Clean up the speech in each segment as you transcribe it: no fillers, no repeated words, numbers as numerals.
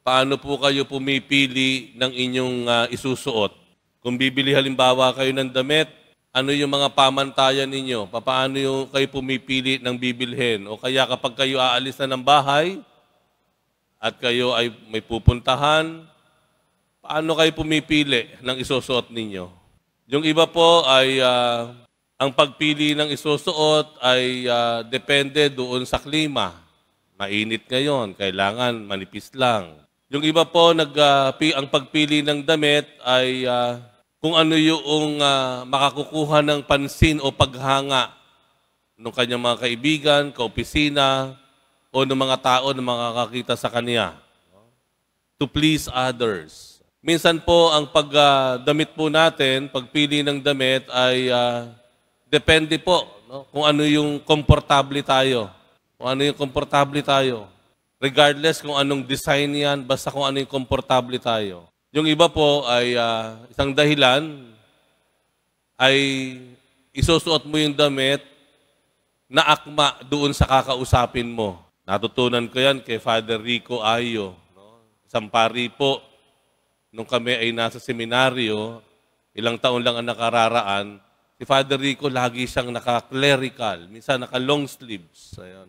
paano po kayo pumipili ng inyong isusuot? Kung bibili halimbawa kayo ng damit, ano yung mga pamantayan ninyo? Paano yung kayo pumipili ng bibilhin? O kaya kapag kayo aalis na ng bahay at kayo ay may pupuntahan, paano kayo pumipili ng isusuot ninyo? Yung iba po ay ang pagpili ng isusuot ay depende doon sa klima. Mainit ngayon, kailangan manipis lang. Yung iba po, ang pagpili ng damit ay kung ano yung makakukuha ng pansin o paghanga ng kanyang mga kaibigan, kaopisina, o ng mga tao na makakakita sa kanya. To please others. Minsan po, ang pagdamit po natin, pagpili ng damit ay depende po kung ano yung komportable tayo. Kung ano yung komportable tayo. Regardless kung anong design yan, basta kung ano yung komportable tayo. Yung iba po ay isang dahilan ay isusuot mo yung damit na akma doon sa kakausapin mo. Natutunan ko yan kay Father Rico Ayo. Isang pari po, nung kami ay nasa seminaryo, ilang taon lang ang nakararaan, si Father Rico lagi siyang naka-clerical, minsan naka-long sleeves. Ayun,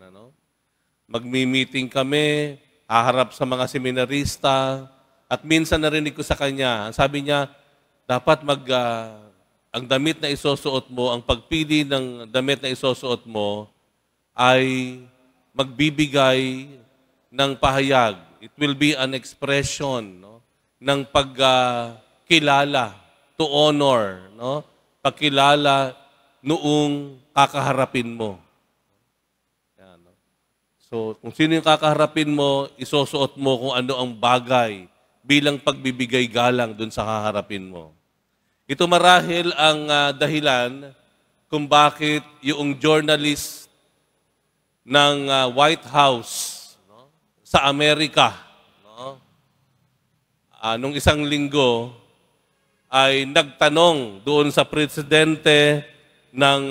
magmi-meeting kami, haharap sa mga seminarista, at minsan narinig ko sa kanya, sabi niya, dapat ang damit na isusuot mo, ang pagpili ng damit na isusuot mo, ay magbibigay ng pahayag. It will be an expression ng pagkilala, to honor, pagkilala noong kakaharapin mo. Yan, So, kung sino yung kakaharapin mo, isusuot mo kung ano ang bagay bilang pagbibigay galang dun sa kaharapin mo. Ito marahil ang dahilan kung bakit yung journalist ng White House sa Amerika, nung isang linggo, ay nagtanong doon sa presidente ng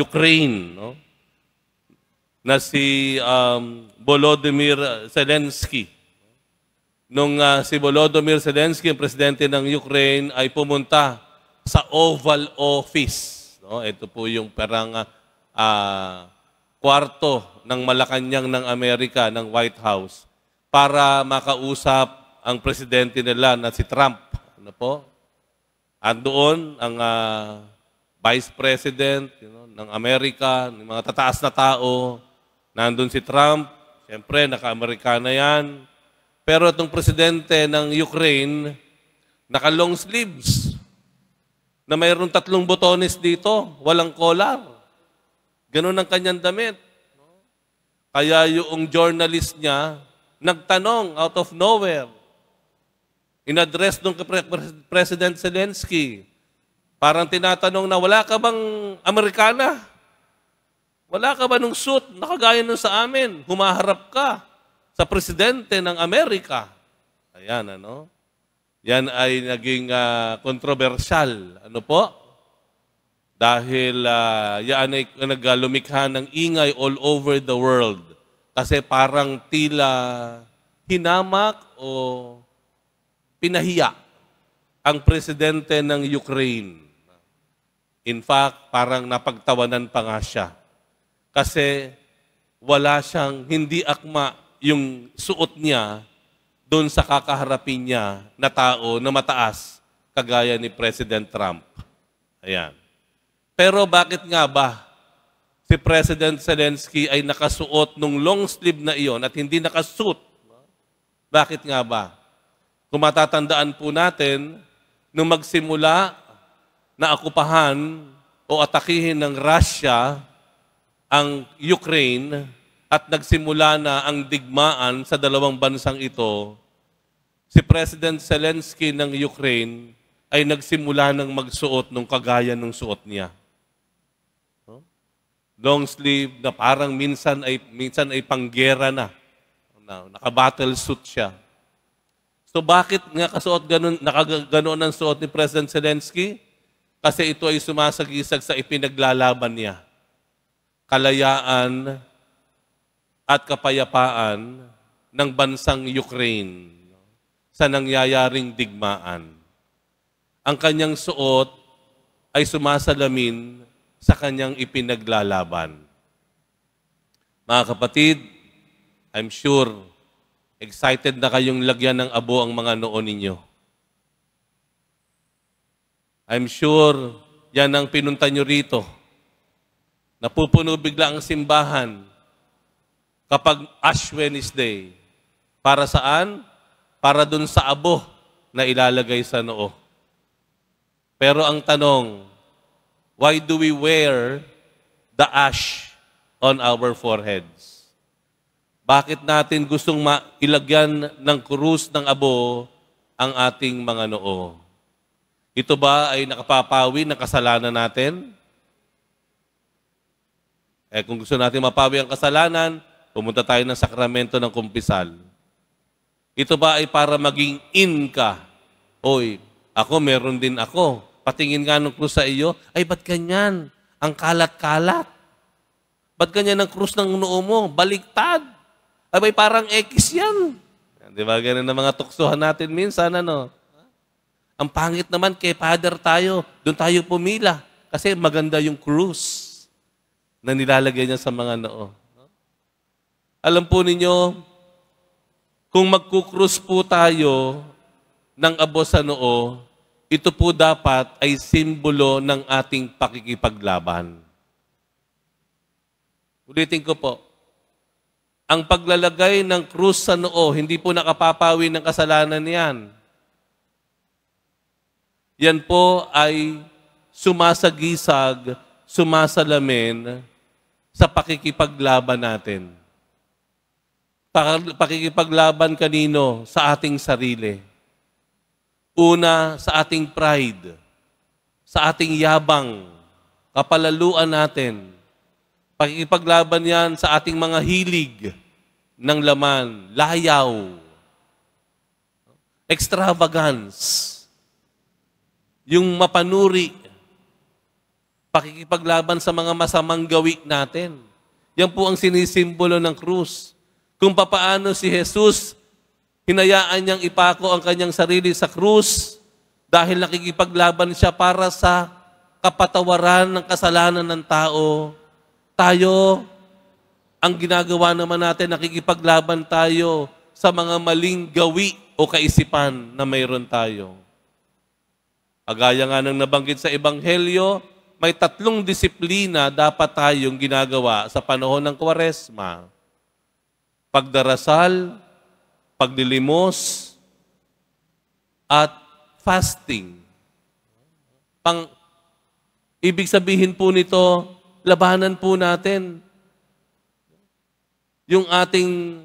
Ukraine, na si Volodymyr Zelensky. Nung si Volodymyr Zelensky, ang presidente ng Ukraine, ay pumunta sa Oval Office. Ito po yung parang kwarto ng Malacanang ng Amerika, ng White House, para makausap ang presidente nila na si Trump. Andoon ang Vice President ng Amerika, ng mga tataas na tao. Nandun si Trump, siyempre naka-Amerikana yan. Pero itong presidente ng Ukraine, naka-long sleeves, na mayroong 3 botones dito, walang collar. Ganun ang kanyang damit. Kaya yung journalist niya, nagtanong out of nowhere, in-address nung President Zelensky, parang tinatanong na, wala ka bang Amerikana? Wala ka ba nung suit, nakagaya nung sa amin? Humaharap ka sa presidente ng Amerika. Ayan, Yan ay naging kontrobersyal. Dahil yan ay naglumikha ng ingay all over the world. Kasi parang tila hinamak o pinahiya ang presidente ng Ukraine. In fact, parang napagtawanan pa nga siya. Kasi wala siyang hindi akma yung suot niya doon sa kakaharapin niya na tao na mataas, kagaya ni President Trump. Ayan. Pero bakit nga ba si President Zelensky ay nakasuot nung long sleeve na iyon at hindi nakasuot? Bakit nga ba? Kung matatandaan po natin, nung magsimula na akupahan o atakihin ng Russia ang Ukraine, at nagsimula na ang digmaan sa dalawang bansang ito, si President Zelensky ng Ukraine ay nagsimula ng magsuot ng kagaya ng suot niya. Long sleeve na parang minsan ay panggera na. Naka-battle suit siya. So bakit nga nakaganoon ang suot ni President Zelensky? Kasi ito ay sumasagisag sa ipinaglalaban niya. Kalayaan at kapayapaan ng bansang Ukraine sa nangyayaring digmaan. Ang kanyang suot ay sumasalamin sa kanyang ipinaglalaban. Mga kapatid, I'm sure excited na kayong lagyan ng abo ang mga noo ninyo. I'm sure yan ang pinunta nyo rito. Napupuno bigla ang simbahan kapag Ash Wednesday. Para saan? Para dun sa abo na ilalagay sa noo. Pero ang tanong, why do we wear the ash on our foreheads? Bakit natin gustong ilagyan ng krus ng abo ang ating mga noo? Ito ba ay nakapapawi ng kasalanan natin? Kung gusto natin mapawi ang kasalanan, pumunta tayo ng sakramento ng kumpisal. Ito ba ay para maging in ka? Oy, ako meron din ako. Patingin nga ng krus sa iyo, ay ba't ganyan? Ang kalat-kalat. Ba't ganyan ang krus ng noo mo? Baliktad. Ay parang X yan. Di ba ganun ang mga tuksuhan natin minsan, ano? Ang pangit naman kay Father tayo, doon tayo pumila. Kasi maganda yung krus na nilalagay niya sa mga noo. Alam po ninyo, kung magkukrus po tayo ng abo sa noo, ito po dapat ay simbolo ng ating pakikipaglaban. Ulitin ko po, ang paglalagay ng krus sa noo, hindi po nakapapawi ng kasalanan yan. Yan po ay sumasagisag, sumasalamin sa pakikipaglaban natin. Pakikipaglaban kanino? Sa ating sarili. Una, sa ating pride, sa ating yabang, kapalaluan natin. Pakikipaglaban yan sa ating mga hilig ng laman, layaw, extravagance, yung mapanuri, pakikipaglaban sa mga masamang gawi natin. Yan po ang sinisimbolo ng krus. Kung papaano si Jesus, hinayaan niyang ipako ang kanyang sarili sa krus dahil nakikipaglaban siya para sa kapatawaran ng kasalanan ng tao. Tayo, ang ginagawa naman natin, nakikipaglaban tayo sa mga maling gawi o kaisipan na mayroon tayo. Agaya nga ng nabanggit sa Ebanghelyo, may 3 disiplina dapat tayong ginagawa sa panahon ng Kwaresma. Pagdarasal, paglilimos, at fasting. Ibig sabihin po nito, labanan po natin yung ating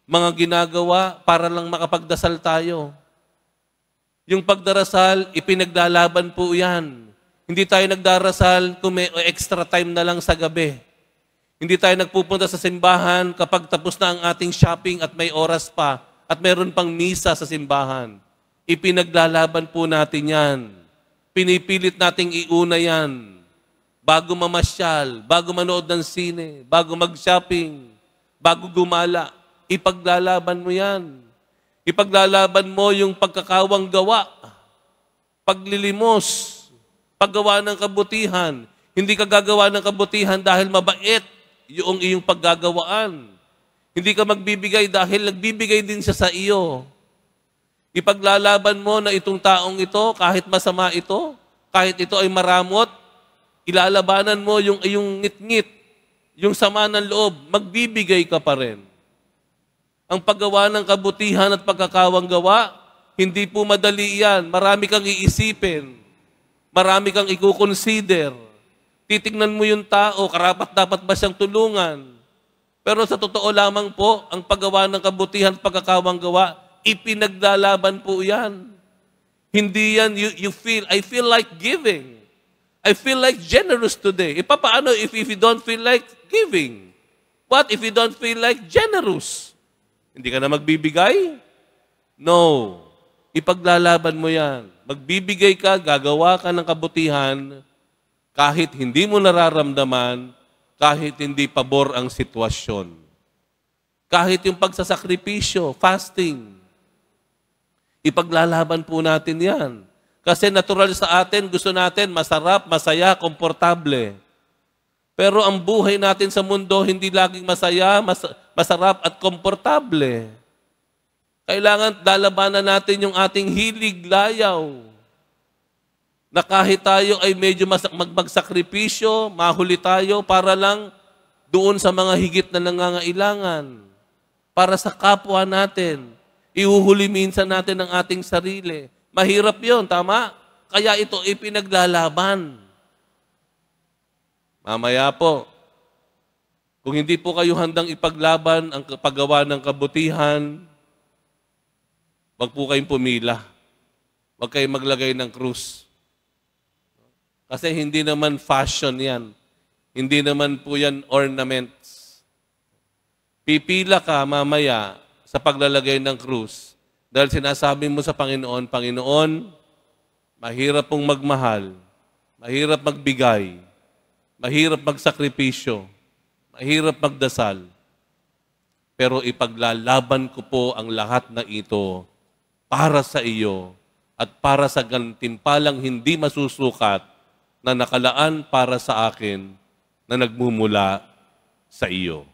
mga ginagawa para lang makapagdasal tayo. Yung pagdarasal, ipinaglalaban po yan. Hindi tayo nagdarasal kung may extra time na lang sa gabi. Hindi tayo nagpupunta sa simbahan kapag tapos na ang ating shopping at may oras pa at meron pang misa sa simbahan. Ipinaglalaban po natin yan. Pinipilit nating iuna yan. Bago mamasyal, bago manood ng sine, bago mag-shopping, bago gumala, ipaglalaban mo yan. Ipaglalaban mo yung pagkakawang gawa, paglilimos, paggawa ng kabutihan. Hindi ka gagawa ng kabutihan dahil mabait yung iyong paggagawaan. Hindi ka magbibigay dahil nagbibigay din siya sa iyo. Ipaglalaban mo na itong taong ito, kahit masama ito, kahit ito ay maramot, ilalabanan mo yung iyong ngit-ngit, yung sama ng loob, magbibigay ka pa rin. Ang paggawa ng kabutihan at pagkakawang gawa, hindi po madali yan. Marami kang iisipin. Marami kang i-consider. Titignan mo yung tao, karapat-dapat ba siyang tulungan? Pero sa totoo lamang po, ang paggawa ng kabutihan at pagkakawang gawa, ipinaglalaban po yan. Hindi yan, I feel like giving. I feel like generous today. Paano if you don't feel like giving? What if you don't feel like generous? Hindi ka na magbibigay? No. Ipaglalaban mo yan. Magbibigay ka, gagawa ka ng kabutihan, kahit hindi mo nararamdaman, kahit hindi pabor ang sitwasyon. Kahit yung pagsasakripisyo, fasting. Ipaglalaban po natin yan. Kasi natural sa atin, gusto natin masarap, masaya, komportable. Pero ang buhay natin sa mundo, hindi laging masaya, masarap at komportable. Kailangan lalabanan natin yung ating hilig, layaw. Na kahit tayo ay medyo magsakripisyo, mahuli tayo para lang doon sa mga higit na nangangailangan. Para sa kapwa natin. Ihuhuli minsan natin ang ating sarili. Mahirap yon, tama? Kaya ito ipinaglalaban. Mamaya po, kung hindi po kayo handang ipaglaban ang paggawa ng kabutihan, wag po kayong pumila. Wag kayong maglagay ng krus. Kasi hindi naman fashion yan. Hindi naman po yan ornaments. Pipila ka mamaya sa paglalagay ng krus. Dahil sinasabi mo sa Panginoon, Panginoon, mahirap pong magmahal, mahirap magbigay, mahirap magsakripisyo, mahirap magdasal. Pero ipaglalaban ko po ang lahat na ito para sa iyo at para sa gantimpalang hindi masusukat na nakalaan para sa akin na nagmumula sa iyo.